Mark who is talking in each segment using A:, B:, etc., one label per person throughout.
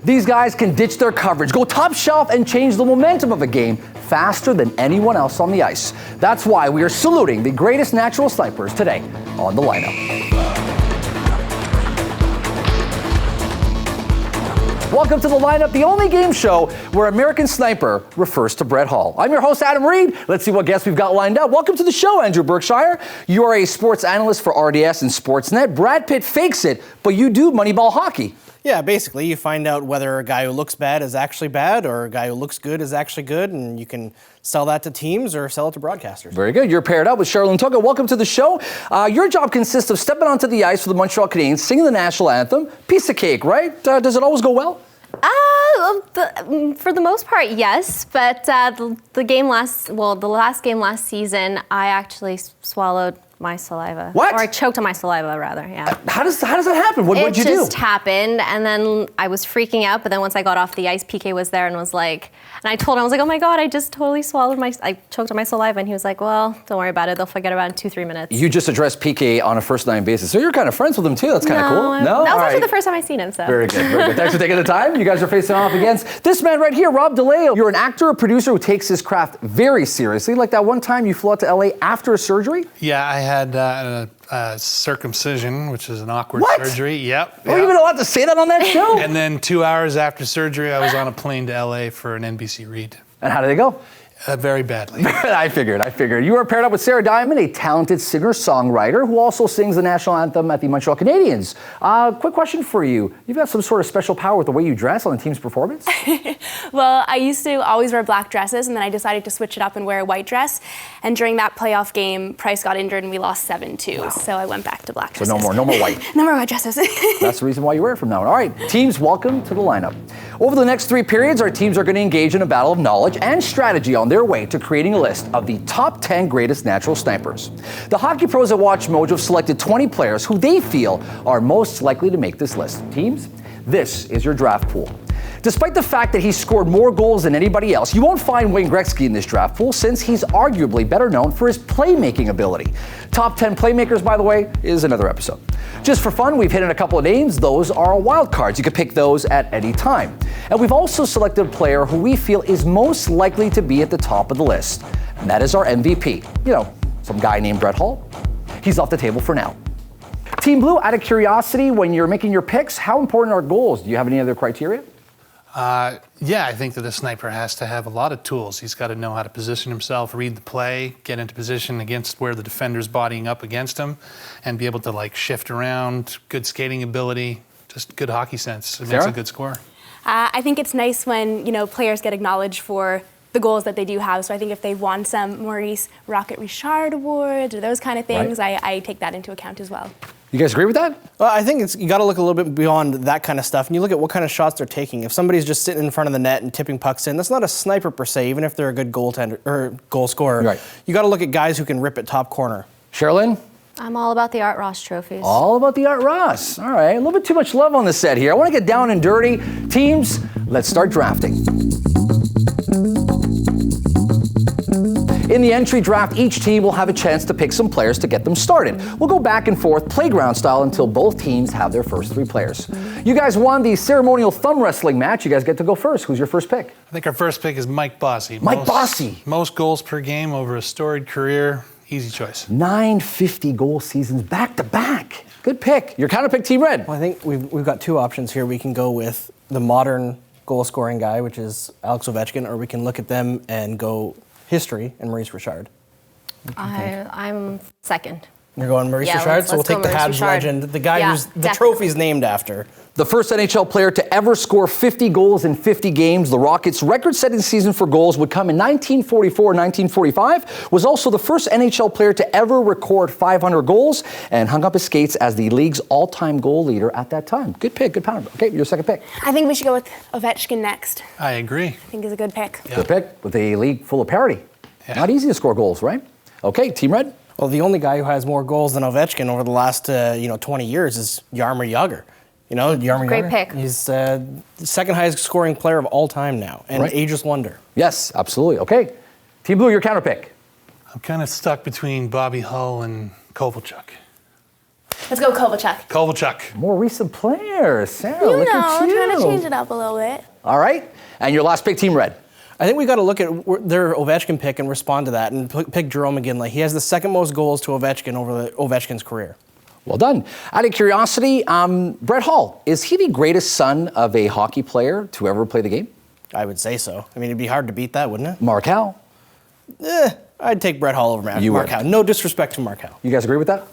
A: These guys can ditch their coverage, go top shelf, and change the momentum of a game faster than anyone else on the ice. That's why we are saluting the greatest natural snipers today on the lineup. Welcome to the lineup, the only game show where American Sniper refers to Brett Hull. I'm your host, Adam Reed. Let's see what guests we've got lined up. Welcome to the show, Andrew Berkshire. You are a sports analyst for RDS and Sportsnet. Brad Pitt fakes it, but you do Moneyball hockey.
B: Yeah, basically, you find out whether a guy who looks bad is actually bad or a guy who looks good is actually good, and you can sell that to teams or sell it to broadcasters.
A: Very good. You're paired up with Cherylyn Toca. Welcome to the show. Your job consists of stepping onto the ice for the Montreal Canadiens, singing the national anthem. Piece of cake, right? Does it always go well?
C: For the most part, yes. But the last game last season, I actually swallowed my saliva.
A: What?
C: Or I choked on my saliva, rather, yeah.
A: How does that happen? What'd you do?
C: It just happened, and then I was freaking out, but then once I got off the ice, PK was there and was like, and I told him, I was like, oh my God, I just totally I choked on my saliva, and he was like, well, don't worry about it, they'll forget about it in 2-3 minutes.
A: You just addressed PK on a first-name basis, so you're kind of friends with him too, that's kind of cool.
C: No? That was actually the first time I seen him, so.
A: Very good, very good. Thanks for taking the time. You guys are facing off against this man right here, Rob De Leeuw. You're an actor, a producer who takes his craft very seriously, like that one time you flew out to LA after a surgery?
D: Yeah, I had circumcision, which is an awkward surgery. Yep.
A: Are you even allowed to say that on that show?
D: And then 2 hours after surgery, I was on a plane to LA for an NBC read.
A: And how did it go?
D: Very badly.
A: I figured. You are paired up with Sara Diamond, a talented singer-songwriter who also sings the national anthem at the Montreal Canadiens. Quick question for you. You've got some sort of special power with the way you dress on the team's performance?
E: Well, I used to always wear black dresses, and then I decided to switch it up and wear a white dress. And during that playoff game, Price got injured and we lost 7-2. Wow. So I went back to black dresses.
A: So no more white.
E: No more white dresses.
A: That's the reason why you wear it from now on. All right, teams, welcome to the lineup. Over the next 3 periods, our teams are going to engage in a battle of knowledge and strategy on their way to creating a list of the top 10 greatest natural snipers. The hockey pros at WatchMojo have selected 20 players who they feel are most likely to make this list. Teams, this is your draft pool. Despite the fact that he's scored more goals than anybody else, you won't find Wayne Gretzky in this draft pool since he's arguably better known for his playmaking ability. Top 10 playmakers, by the way, is another episode. Just for fun, we've hit in a couple of names. Those are wild cards. You can pick those at any time. And we've also selected a player who we feel is most likely to be at the top of the list. And that is our MVP. You know, some guy named Brett Hull. He's off the table for now. Team Blue, out of curiosity, when you're making your picks, how important are goals? Do you have any other criteria?
D: Yeah, I think that a sniper has to have a lot of tools. He's got to know how to position himself, read the play, get into position against where the defender's bodying up against him, and be able to shift around, good skating ability, just good hockey sense. It makes a good scorer.
E: I think it's nice when, players get acknowledged for the goals that they do have. So I think if they won some Maurice Richard awards or those kind of things, right. I take that into account as well.
A: You guys agree with that?
B: Well, I think you got to look a little bit beyond that kind of stuff, and you look at what kind of shots they're taking. If somebody's just sitting in front of the net and tipping pucks in, that's not a sniper per se, even if they're a good goaltender or goal scorer.
A: Right.
B: You got to look at guys who can rip it top corner.
A: Cherylyn?
C: I'm all about the Art Ross trophies.
A: All about the Art Ross. All right, a little bit too much love on the set here. I want to get down and dirty. Teams, let's start drafting. In the entry draft, each team will have a chance to pick some players to get them started. We'll go back and forth playground style until both teams have their first 3 players. You guys won the ceremonial thumb wrestling match. You guys get to go first. Who's your first pick?
D: I think our first pick is Mike Bossy.
A: Bossy.
D: Most goals per game over a storied career. Easy choice.
A: 950 goal seasons back to back. Good pick. Your counter pick, Team Red.
B: Well, I think we've got 2 options here. We can go with the modern goal-scoring guy, which is Alex Ovechkin, or we can look at them and go history and Maurice Richard.
C: I'm second.
B: You're going Maurice Richard, so we'll take the Habs legend, the guy who's the trophy's named after.
A: The first NHL player to ever score 50 goals in 50 games, the Rockets' record-setting season for goals would come in 1944-1945, was also the first NHL player to ever record 500 goals and hung up his skates as the league's all-time goal leader at that time. Good pick, good pound. Okay, your second pick.
E: I think we should go with Ovechkin next.
D: I agree.
E: I think he's a good pick.
D: Yeah.
A: Good pick with a league full of parity. Yeah. Not easy to score goals, right? Okay, Team Red.
B: Well, the only guy who has more goals than Ovechkin over the last 20 years is Jaromir Jagr. Jaromir
C: Great
B: Jagr.
C: pick.
B: He's the second highest scoring player of all time now, and an ageless wonder.
A: Yes, absolutely. Okay, Team Blue, your counter pick.
D: I'm kind of stuck between Bobby Hull and Kovalchuk.
E: Let's go Kovalchuk.
D: Kovalchuk.
A: More recent players. Sarah,
E: You
A: look
E: know,
A: at you.
E: trying to change it up a little bit.
A: All right. And your last pick, Team Red.
B: I think we got to look at their Ovechkin pick and respond to that and pick Jarome Iginla. He has the second most goals to Ovechkin over Ovechkin's career.
A: Well done. Out of curiosity, Brett Hall, is he the greatest son of a hockey player to ever play the game?
B: I would say so. I mean, it'd be hard to beat that, wouldn't it?
A: Mark Howe.
B: I'd take Brett Hall over Mark Howe. No disrespect to Mark Howe.
A: You guys agree with that?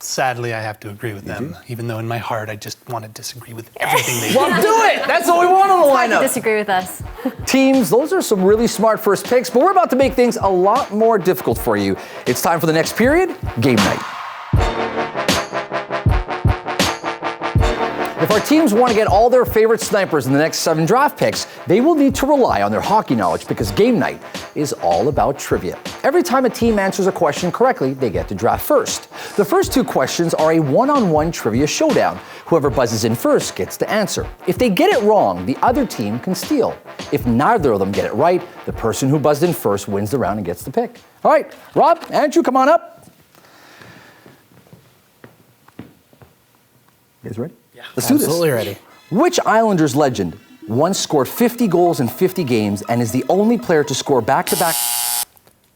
D: Sadly, I have to agree with them, even though in my heart I just want to disagree with everything they do.
A: Well, do it. That's what we want on the
C: Hard to
A: lineup.
C: disagree with us.
A: Teams, those are some really smart first picks, but we're about to make things a lot more difficult for you. It's time for the next period, game night. If our teams want to get all their favorite snipers in the next 7 draft picks, they will need to rely on their hockey knowledge because game night is all about trivia. Every time a team answers a question correctly, they get to draft first. The first 2 questions are a one-on-one trivia showdown. Whoever buzzes in first gets to answer. If they get it wrong, the other team can steal. If neither of them get it right, the person who buzzed in first wins the round and gets the pick. All right, Rob, Andrew, come on up. You guys ready? Yeah. Let's do this.
B: Absolutely ready.
A: Which Islanders legend once scored 50 goals in 50 games and is the only player to score back-to-back?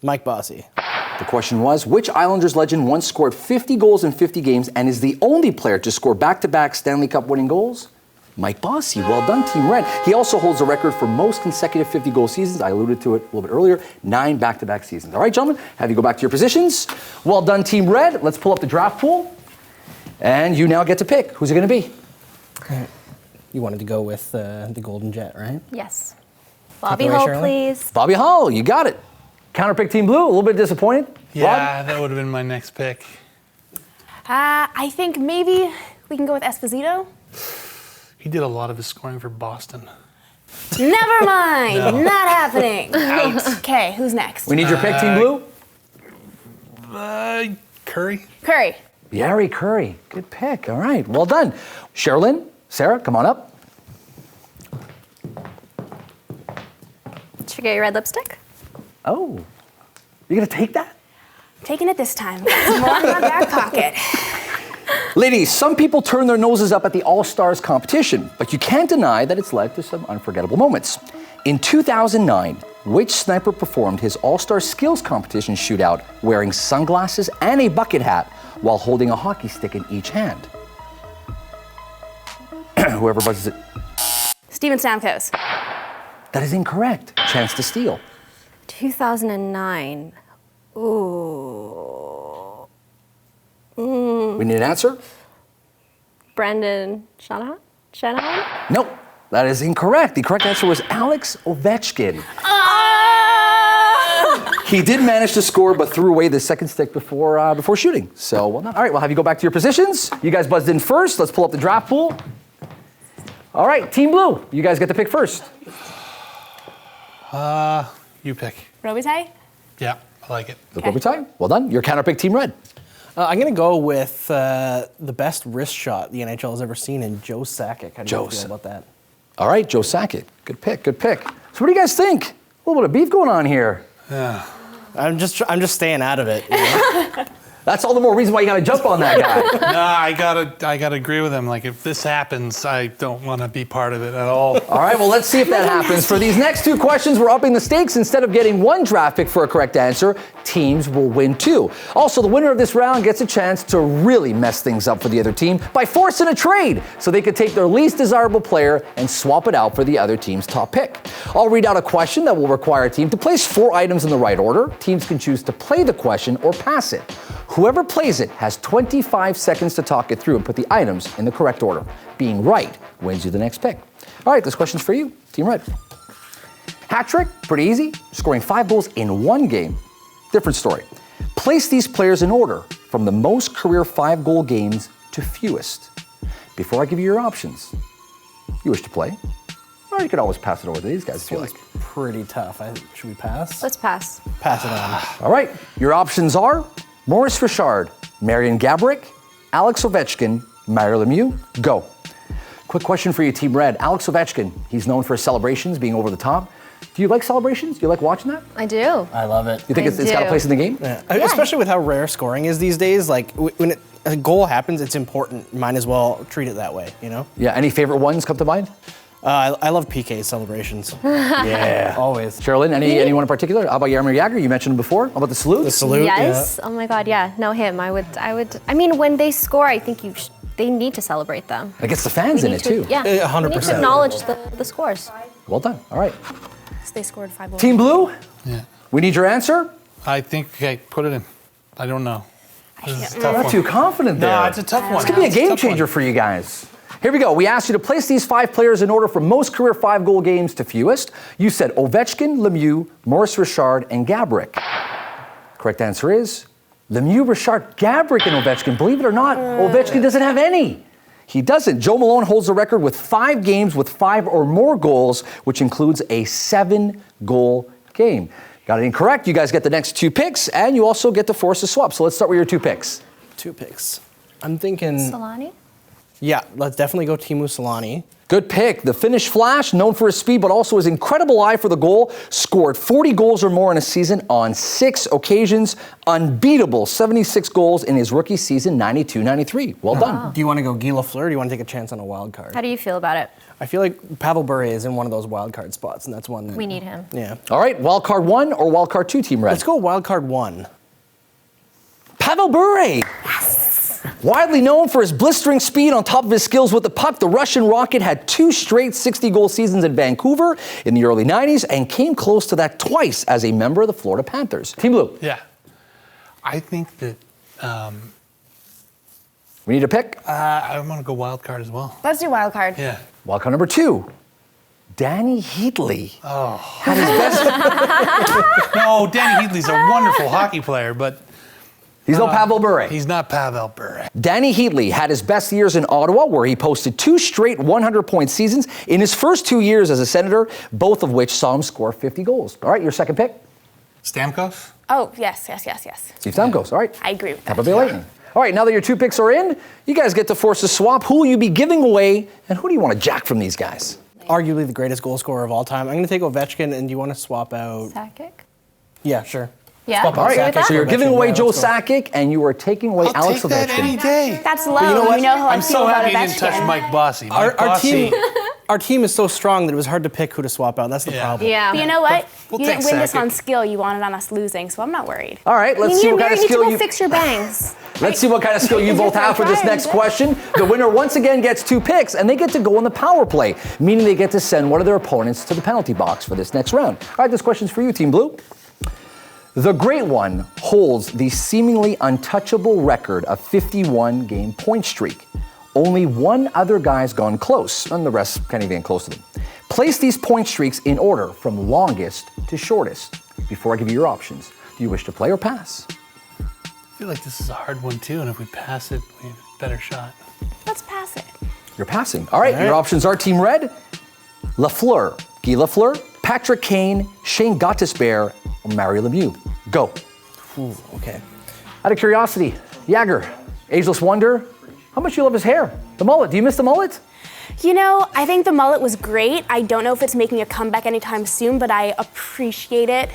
B: Mike Bossy.
A: The question was, which Islanders legend once scored 50 goals in 50 games and is the only player to score back-to-back Stanley Cup winning goals? Mike Bossy. Well done, Team Red. He also holds the record for most consecutive 50-goal seasons. I alluded to it a little bit earlier, 9 back-to-back seasons. All right, gentlemen, have you go back to your positions. Well done, Team Red. Let's pull up the draft pool. And you now get to pick. Who's it going to be?
B: You wanted to go with the Golden Jet, right?
C: Yes. Bobby
B: away,
C: Hull,
B: Cherylyn.
C: please.
A: Bobby Hull, you got it. Counterpick Team Blue, a little bit disappointed.
D: Yeah,
A: Rob?
D: that would have been my next pick.
E: I think maybe we can go with Esposito.
D: He did a lot of his scoring for Boston.
E: Never mind. Not happening. Okay, who's next?
A: We need your pick, Team Blue.
D: Curry.
E: Curry.
A: Jari Kurri. Good pick. All right, well done. Cherylyn, Sarah, come on up.
C: Did you get your red lipstick?
A: Oh, you going to take that?
E: Taking it this time. Got some more in my back pocket.
A: Ladies, some people turn their noses up at the All-Stars competition, but you can't deny that it's led to some unforgettable moments. In 2009, which sniper performed his All-Star Skills competition shootout wearing sunglasses and a bucket hat while holding a hockey stick in each hand? Whoever buzzes it.
E: Steven Stamkos.
A: That is incorrect. Chance to steal.
C: 2009. Ooh.
A: We need an answer?
C: Brendan Shanahan?
A: Nope. That is incorrect. The correct answer was Alex Ovechkin. He did manage to score, but threw away the second stick before shooting. So, well done. All right, we'll have you go back to your positions. You guys buzzed in first. Let's pull up the draft pool. All right, Team Blue, you guys get to pick first.
D: You pick.
E: Robitaille.
D: Yeah, I like it.
A: Luc Robitaille. Well done. Your counterpick, Team Red.
B: I'm going to go with the best wrist shot the NHL has ever seen in Joe Sakic. How do you feel about that?
A: All right, Joe Sakic. Good pick, good pick. So what do you guys think? A little bit of beef going on here.
D: Yeah.
B: I'm just staying out of it. You know?
A: That's all the more reason why you got to jump on that guy.
D: No, I gotta agree with him. Like, if this happens, I don't want to be part of it at all.
A: All right, well, let's see if that happens. For these next 2 questions, we're upping the stakes. Instead of getting 1 draft pick for a correct answer, teams will win 2. Also, the winner of this round gets a chance to really mess things up for the other team by forcing a trade so they could take their least desirable player and swap it out for the other team's top pick. I'll read out a question that will require a team to place 4 items in the right order. Teams can choose to play the question or pass it. Whoever plays it has 25 seconds to talk it through and put the items in the correct order. Being right wins you the next pick. All right, this question's for you, Team Red. Hat trick, pretty easy. Scoring 5 goals in 1 game. Different story. Place these players in order from the most career 5-goal games to fewest. Before I give you your options, you wish to play? Or you could always pass it over to these guys if you like.
B: Pretty tough. Should we pass?
C: Let's pass.
B: Pass it on.
A: All right, your options are Maurice Richard, Marian Gaborik, Alex Ovechkin, Mario Lemieux. Go. Quick question for you, Team Red. Alex Ovechkin, he's known for his celebrations, being over the top. Do you like celebrations? Do you like watching that?
C: I do.
B: I love it.
A: You think it's got a place in the game?
B: Yeah. Especially with how rare scoring is these days. Like when a goal happens, it's important. Might as well treat it that way, you know?
A: Yeah, any favorite ones come to mind?
B: I love PK celebrations.
A: Yeah.
B: Always.
A: Cherylyn, anyone in particular? How about Jaromir Jagr? You mentioned him before. How about the salute?
B: The salute.
C: Yes. Oh my God. Yeah. No, him. I would. I mean, when they score, I think they need to celebrate them.
A: It gets the fans
C: We
A: in
C: need
A: it too.
C: Yeah.
B: 100%.
C: We need to acknowledge the scores.
A: Well done. All right.
E: So they scored 5 goals.
A: Team Blue,
D: Yeah.
A: we need your answer.
D: I think, okay, put it in. I don't know. This is a
A: I'm
D: tough
A: not
D: one.
A: too confident there.
D: No, it's a tough one.
A: This could be a
D: It's a
A: game
D: tough
A: changer
D: one.
A: for you guys. Here we go. We asked you to place these 5 players in order from most career 5-goal games to fewest. You said Ovechkin, Lemieux, Maurice Richard, and Gaborik. Correct answer is Lemieux, Richard, Gaborik, and Ovechkin. Believe it or not, Ovechkin doesn't have any. He doesn't. Joe Malone holds the record with 5 games with 5 or more goals, which includes a 7-goal game. Got it incorrect. You guys get the next 2 picks, and you also get to force a swap. So let's start with your 2 picks.
B: 2 picks. I'm thinking,
C: Selanne.
B: yeah, let's definitely go Teemu Selanne.
A: Good pick. The Finnish Flash, known for his speed but also his incredible eye for the goal, scored 40 goals or more in a season on 6 occasions. Unbeatable 76 goals in his rookie season, 92-93. Well done.
B: Do you want to go Guy Lafleur or do you want to take a chance on a wild card?
C: How do you feel about it?
B: I feel like Pavel Bure is in one of those wild card spots, and that's one that
C: We need him.
B: Yeah.
A: All right, wild card 1 or wild card 2, Team Red?
B: Let's go wild card 1.
A: Pavel Bure. Widely known for his blistering speed on top of his skills with the puck, the Russian Rocket had 2 straight 60-goal seasons in Vancouver in the early 90s and came close to that twice as a member of the Florida Panthers. Team Blue,
D: Yeah. I think that
A: we need a pick.
D: I want to go wild card as well.
E: Let's do wild card.
D: Yeah.
A: Wild card number 2, Danny Heatley. Oh. Had his best.
D: No, Danny Heatley's a wonderful hockey player, but
A: He's no Pavel Bure.
D: he's not Pavel Bure.
A: Danny Heatley had his best years in Ottawa, where he posted 2 straight 100-point seasons in his first 2 years as a Senator, both of which saw him score 50 goals. All right, your second pick,
D: Stamkos?
E: Oh, yes.
A: Steve Stamkos. All right.
E: I agree with that.
A: Tampa Bay Lightning. All right, now that your 2 picks are in, you guys get to force a swap. Who will you be giving away, and who do you want to jack from these guys?
B: Arguably the greatest goal scorer of all time. I'm going to take Ovechkin, and do you want to swap out?
C: Sakic.
B: Yeah, sure.
C: Yeah.
B: Swap out
A: All right,
B: Sakic.
A: so you're giving away
B: Yeah,
A: Joe
B: let's go.
A: Sakic, and you are taking away
D: I'll
A: Alex
D: take that
A: Ovechkin.
D: any day.
E: That's low.
B: you know what?
E: how I
D: I'm
E: feel
D: so
E: about
D: happy you didn't touch
E: Ovechkin.
D: Mike Bossy. Mike
B: Our
D: Bossy.
B: team, our team is so strong that it was hard to pick who to swap out. That's the
D: Yeah.
B: problem.
C: Yeah.
E: But you know what?
D: We'll
E: you didn't
D: take
E: win this
D: Sakic.
E: on skill. You wanted on us losing, so I'm not worried.
A: All right, let's see
E: you
A: what kind of
E: need to
A: skill
E: go
A: you.
E: fix your bangs.
A: Let's see what kind of skill you both have for this next question. The winner once again gets 2 picks, and they get to go on the power play, meaning they get to send one of their opponents to the penalty box for this next round. All right, this question's for you, Team Blue. The Great One holds the seemingly untouchable record of 51-game point streak. Only one other guy's gone close, and the rest can't even get close to them. Place these point streaks in order from longest to shortest. Before I give you your options, do you wish to play or pass?
D: I feel like this is a hard one too, and if we pass it, we have a better shot.
E: Let's pass it.
A: You're passing. All right, your options are Team Red, Lafleur, Guy Lafleur, Patrick Kane, Shane Gottisbehere, or Mario Lemieux. Go.
B: Ooh, okay.
A: Out of curiosity, Jagr, ageless wonder, how much you love his hair? The mullet, do you miss the mullet?
E: You know, I think the mullet was great. I don't know if it's making a comeback anytime soon, but I appreciate it.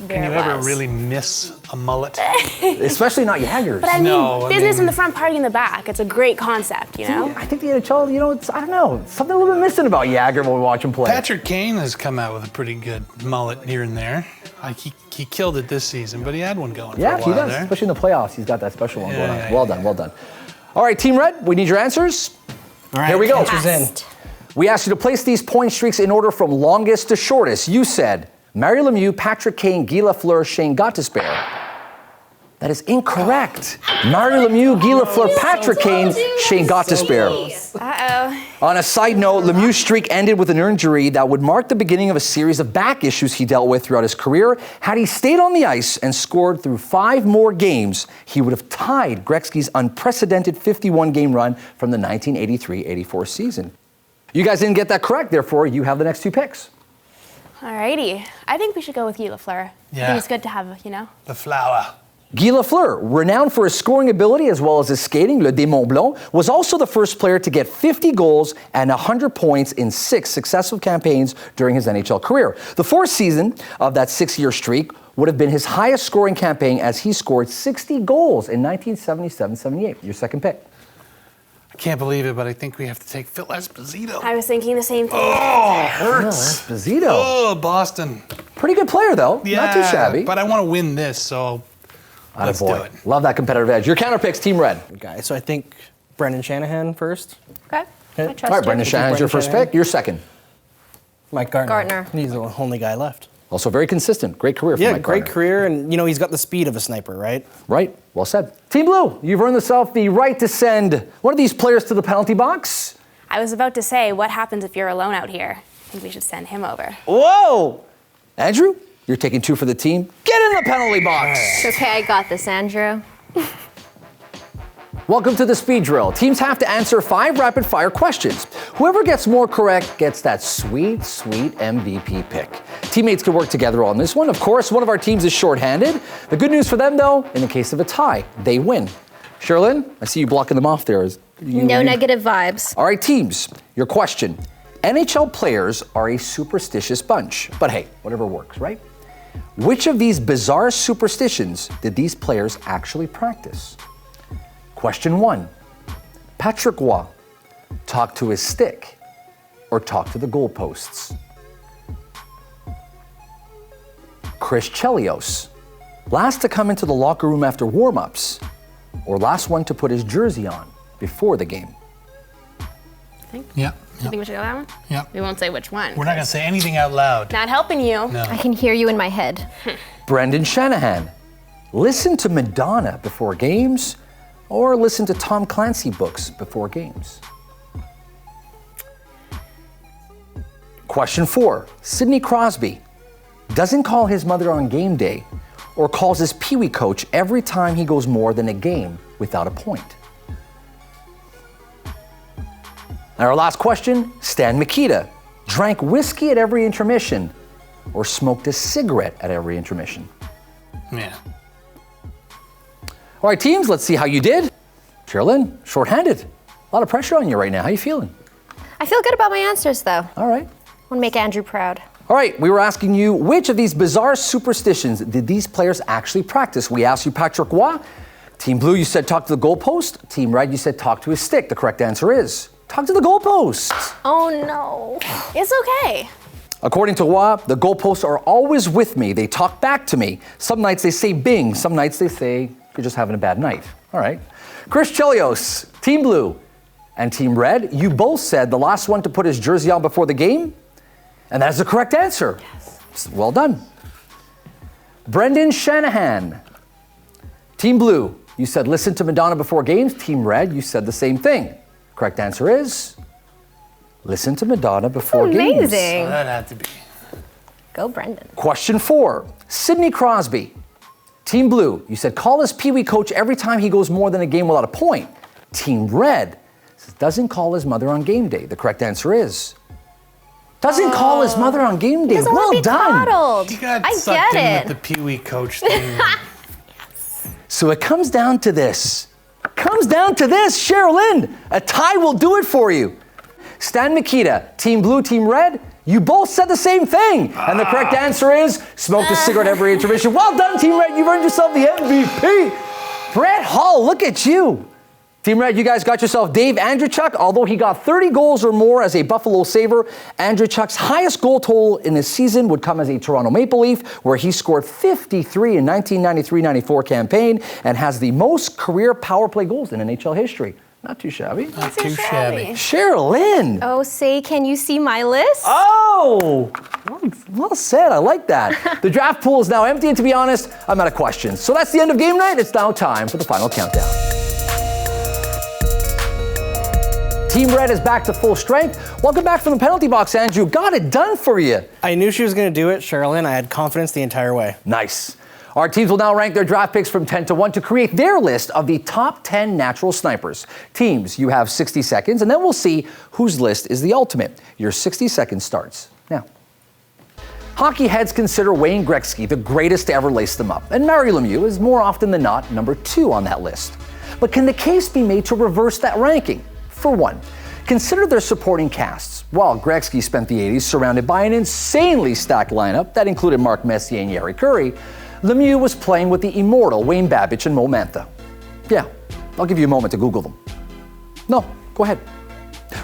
D: Can you ever really miss a mullet?
A: Especially not Jagger's.
E: But I mean,
D: No, I
E: business
D: mean-
E: in the front, party in the back. It's a great concept, you know?
A: I think the NHL, I don't know, something a little bit missing about Jagr when we watch him play.
D: Patrick Kane has come out with a pretty good mullet here and there. He killed it this season, but he had one going
A: Yeah,
D: for a
A: he
D: while
A: does,
D: there.
A: especially in the playoffs. He's got that special one going on.
D: Yeah,
A: Well
D: yeah,
A: done, well done. All right, Team Red, we need your answers.
B: All right,
A: Here we go.
B: answers in.
A: We asked you to place these point streaks in order from longest to shortest. You said Mario Lemieux, Patrick Kane, Guy Lafleur, Shane Gottisbehere. That is incorrect. Mario Lemieux, Guy Lafleur, Patrick Kane, Shane Gottisbehere.
E: Uh-oh.
A: On a side note, Lemieux's streak ended with an injury that would mark the beginning of a series of back issues he dealt with throughout his career. Had he stayed on the ice and scored through 5 more games, he would have tied Gretzky's unprecedented 51-game run from the 1983-84 season. You guys didn't get that correct, therefore you have the next 2 picks.
E: Alrighty. I think we should go with Guy Lafleur. I
D: Yeah.
E: think it's good to have, you know?
D: The flower.
A: Guy Lafleur, renowned for his scoring ability as well as his skating, Le Démon Blanc, was also the first player to get 50 goals and 100 points in 6 successive campaigns during his NHL career. The fourth season of that 6-year streak would have been his highest scoring campaign as he scored 60 goals in 1977-78. Your second pick.
D: I can't believe it, but I think we have to take Phil Esposito.
E: I was thinking the same thing.
D: Oh, it hurts.
A: Esposito.
D: Oh, Boston.
A: Pretty good player, though.
D: Yeah,
A: not too shabby.
D: but I want to win this, so let's do it.
A: Love that competitive edge. Your counter picks, Team Red.
B: Guy. So I think Brendan Shanahan first.
C: Okay. I trust
A: All right,
C: you.
A: Brendan Shanahan's your first pick. Your second.
B: Mike Gardner.
C: Gardner.
B: He's the only guy left.
A: Also very consistent. Great career for
B: Yeah,
A: Mike
B: great
A: Gardner.
B: career, and he's got the speed of a sniper, right?
A: Right. Well said. Team Blue, you've earned yourself the right to send one of these players to the penalty box.
E: I was about to say, what happens if you're alone out here? I think we should send him over.
A: Whoa! Andrew, you're taking 2 for the team. Get in the penalty box.
C: It's okay, I got this, Andrew.
A: Welcome to the speed drill. Teams have to answer 5 rapid-fire questions. Whoever gets more correct gets that sweet, sweet MVP pick. Teammates can work together on this one. Of course, one of our teams is shorthanded. The good news for them, though, in the case of a tie, they win. Cherylyn, I see you blocking them off there.
C: No negative vibes.
A: All right, teams, your question. NHL players are a superstitious bunch. But hey, whatever works, right? Which of these bizarre superstitions did these players actually practice? Question 1. Patrick Roy, talk to his stick or talk to the goalposts? Chris Chelios, last to come into the locker room after warm-ups or last one to put his jersey on before the game?
D: Yeah.
E: I think we should go that one?
D: Yeah.
E: We won't say which one.
D: We're not going to say anything out loud.
E: Not helping you.
D: No.
C: I can hear you in my head.
A: Brendan Shanahan, listen to Madonna before games or listen to Tom Clancy books before games? Question 4, Sidney Crosby doesn't call his mother on game day or calls his peewee coach every time he goes more than a game without a point. And our last question, Stan Mikita drank whiskey at every intermission or smoked a cigarette at every intermission?
D: Yeah.
A: All right, teams, let's see how you did. Cherylyn, shorthanded. A lot of pressure on you right now. How you feeling?
C: I feel good about my answers, though. I
A: All right.
C: want to make Andrew proud.
A: All right, we were asking you, which of these bizarre superstitions did these players actually practice? We asked you Patrick Roy. Team Blue, you said talk to the goalpost. Team Red, you said talk to his stick. The correct answer is talk to the goalpost.
C: Oh, no.
E: It's okay.
A: According to Roy, the goalposts are always with me. They talk back to me. Some nights they say bing. Some nights they say you're just having a bad night. All right. Chris Chelios, Team Blue, and Team Red, you both said the last one to put his jersey on before the game. And that's the correct answer. Yes. Well done. Brendan Shanahan, Team Blue, you said listen to Madonna before games. Team Red, you said the same thing. Correct answer is listen to Madonna before games.
C: Amazing.
D: That had to be.
C: Go, Brendan.
A: Question 4, Sidney Crosby, Team Blue, you said call his peewee coach every time he goes more than a game without a point. Team Red says doesn't call his mother on game day. The correct answer is doesn't call his mother on game day.
C: Doesn't
A: Well
C: want to be
A: done.
C: coddled.
D: You got
C: I
D: sucked
C: get
D: in
C: it.
D: with the Pee Wee coach thing.
A: So it comes down to this. Cherylyn, a tie will do it for you. Stan Mikita, Team Blue, Team Red, you both said the same thing. And the correct answer is smoke a cigarette every intermission. Well done, Team Red. You've earned yourself the MVP. Brett Hall, look at you. Team Red, you guys got yourself Dave Andreychuk. Although he got 30 goals or more as a Buffalo Sabre, Andreychuk's highest goal total in his season would come as a Toronto Maple Leaf, where he scored 53 in 1993-94 campaign and has the most career power play goals in NHL history. Not too shabby.
D: Not too shabby.
A: Cherylyn.
C: Oh, say, can you see my list?
A: Oh, well said. I like that. The draft pool is now empty, and to be honest, I'm out of questions. So that's the end of game night. It's now time for the final countdown. Team Red is back to full strength. Welcome back from the penalty box, Andrew. Got it done for you.
B: I knew she was going to do it, Cherylyn. I had confidence the entire way.
A: Nice. Our teams will now rank their draft picks from 10 to 1 to create their list of the top 10 natural snipers. Teams, you have 60 seconds, and then we'll see whose list is the ultimate. Your 60 seconds starts now. Hockey heads consider Wayne Gretzky the greatest to ever lace them up, and Mario Lemieux is more often than not number 2 on that list. But can the case be made to reverse that ranking? For one, consider their supporting casts. While Gretzky spent the 80s surrounded by an insanely stacked lineup that included Mark Messier and Jari Kurri, Lemieux was playing with the immortal Wayne Babych and Mo Mantha. Yeah, I'll give you a moment to Google them. No, go ahead.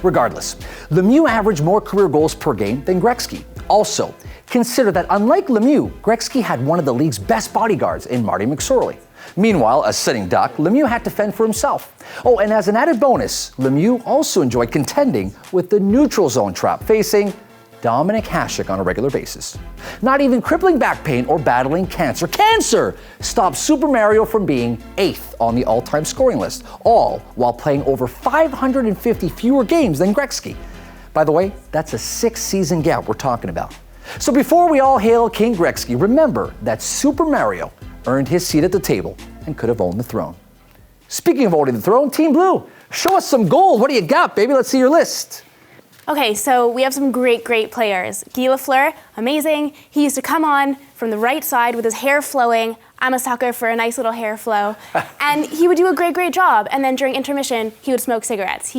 A: Regardless, Lemieux averaged more career goals per game than Gretzky. Also, consider that unlike Lemieux, Gretzky had one of the league's best bodyguards in Marty McSorley. Meanwhile, a sitting duck, Lemieux had to fend for himself. Oh, and as an added bonus, Lemieux also enjoyed contending with the neutral zone trap, facing Dominik Hasek on a regular basis. Not even crippling back pain or battling cancer stopped Super Mario from being 8th on the all-time scoring list, all while playing over 550 fewer games than Gretzky. By the way, that's a 6-season gap we're talking about. So before we all hail King Gretzky, remember that Super Mario earned his seat at the table and could have owned the throne. Speaking of owning the throne, Team Blue, show us some gold. What do you got, baby? Let's see your list.
E: Okay, so we have some great players. Guy Lafleur, amazing. He used to come on from the right side with his hair flowing. I'm a sucker for a nice little hair flow. And he would do a great job. And then during intermission, he would smoke cigarettes.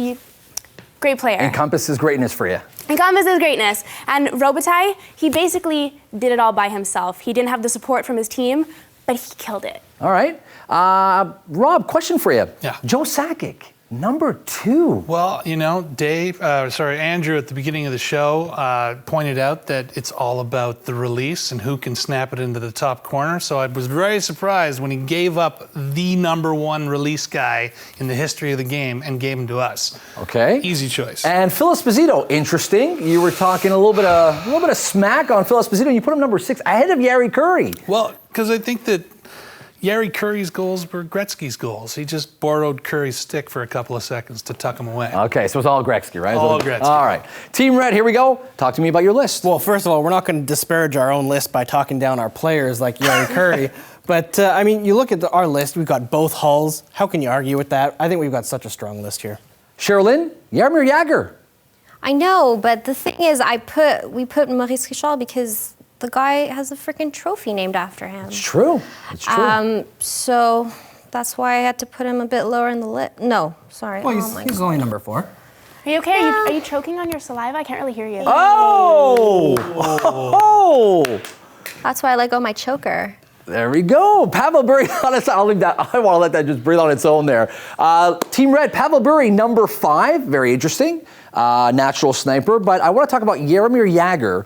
E: Great player.
A: Encompasses greatness for you.
E: Encompasses greatness. And Robitaille, he basically did it all by himself. He didn't have the support from his team, but he killed it.
A: All right. Rob, question for you.
D: Yeah.
A: Joe Sakic, number 2.
D: Well, you know, Andrew at the beginning of the show pointed out that it's all about the release and who can snap it into the top corner. So I was very surprised when he gave up the number 1 release guy in the history of the game and gave him to us.
A: Okay.
D: Easy choice.
A: And Phil Esposito, interesting. You were talking a little bit of smack on Phil Esposito, and you put him number 6 ahead of Jari Kurri.
D: Well, because I think that Jari Kurri's goals were Gretzky's goals. He just borrowed Kurri's stick for a couple of seconds to tuck him away.
A: Okay, so it's all Gretzky, right?
D: All Gretzky.
A: All right. Team Red, here we go. Talk to me about your list.
B: Well, first of all, we're not going to disparage our own list by talking down our players like Jari Kurri. But, I mean, you look at our list, we've got both hulls. How can you argue with that? I think we've got such a strong list here.
A: Cherylyn, Jaromir Jagr.
C: I know, but the thing is, we put Maurice Richard because the guy has a freaking trophy named after him.
A: It's true. It's true.
C: So that's why I had to put him a bit lower in the list. No, sorry.
B: Well, he's only number 4.
E: Are you okay? Are you choking on your saliva? I can't really hear you.
A: Oh!
C: That's why I let go of my choker.
A: There we go. Pavel Bure, honestly, I want to let that just breathe on its own there. Team Red, Pavel Bure, number 5. Very interesting. Natural sniper. But I want to talk about Jaromir Jagr.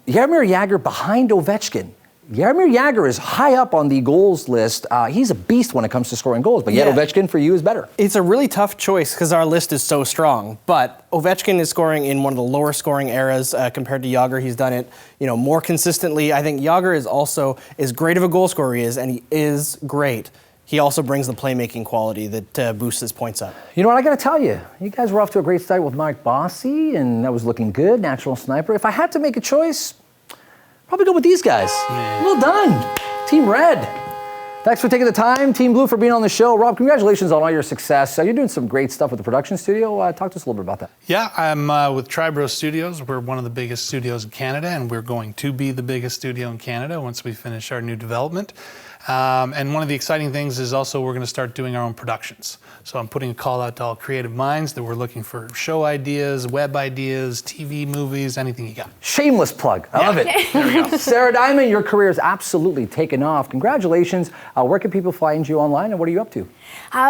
A: Jaromir Jagr behind Ovechkin. Jaromir Jagr is high up on the goals list. He's a beast when it comes to scoring goals, but yet Ovechkin for you is better.
B: It's a really tough choice because our list is so strong, but Ovechkin is scoring in one of the lower scoring eras compared to Jagr. He's done it, more consistently. I think Jagr is also as great of a goal scorer he is, and he is great. He also brings the playmaking quality that boosts his points up.
A: You know what, I got to tell you, you guys were off to a great start with Mike Bossy, and that was looking good, natural sniper. If I had to make a choice, probably go with these guys. Yeah. Well done, Team Red. Thanks for taking the time, Team Blue, for being on the show. Rob, congratulations on all your success. You're doing some great stuff with the production studio. Talk to us a little bit about that.
D: Yeah, I'm with Tribro Studios. We're one of the biggest studios in Canada, and we're going to be the biggest studio in Canada once we finish our new development. And one of the exciting things is also we're going to start doing our own productions. So I'm putting a call out to all creative minds that we're looking for show ideas, web ideas, TV, movies, anything you got.
A: Shameless plug. I love it. There we go. Sara Diamond, your career is absolutely taken off. Congratulations. Where can people find you online, and what are you up to?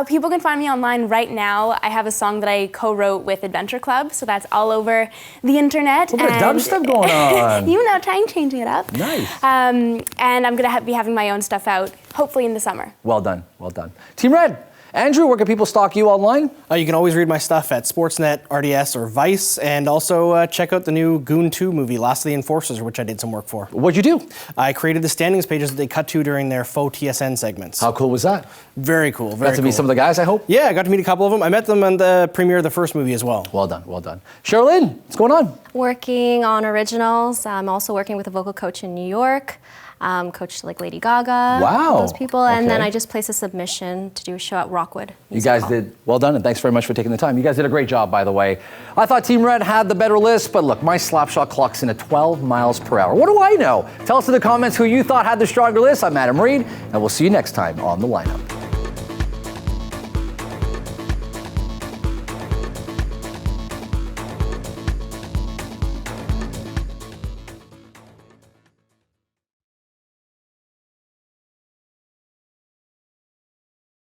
E: People can find me online right now. I have a song that I co-wrote with Adventure Club, so that's all over the internet.
A: A little bit of dubstep going on.
E: Trying changing it up.
A: Nice.
E: And I'm going to be having my own stuff out, hopefully in the summer.
A: Well done, well done. Team Red, Andrew, where can people stalk you online?
B: You can always read my stuff at Sportsnet, RDS, or Vice, and also check out the new Goon 2 movie, Last of the Enforcers, which I did some work for.
A: What'd you do?
B: I created the standings pages that they cut to during their faux TSN segments.
A: How cool was that?
B: Very cool, very cool.
A: Got to meet some of the guys, I hope?
B: Yeah, I got to meet a couple of them. I met them on the premiere of the first movie as well.
A: Well done, well done. Cherylyn, what's going on?
C: Working on originals. I'm also working with a vocal coach in New York. coached like Lady Gaga.
A: Wow.
C: Those people. And then
A: Okay.
C: I just placed a submission to do a show at Rockwood.
A: You guys did well done, and thanks very much for taking the time. You guys did a great job, by the way. I thought Team Red had the better list, but look, my slap shot clock's in at 12 miles per hour. What do I know? Tell us in the comments who you thought had the stronger list. I'm Adam Reed, and we'll see you next time on The Lineup.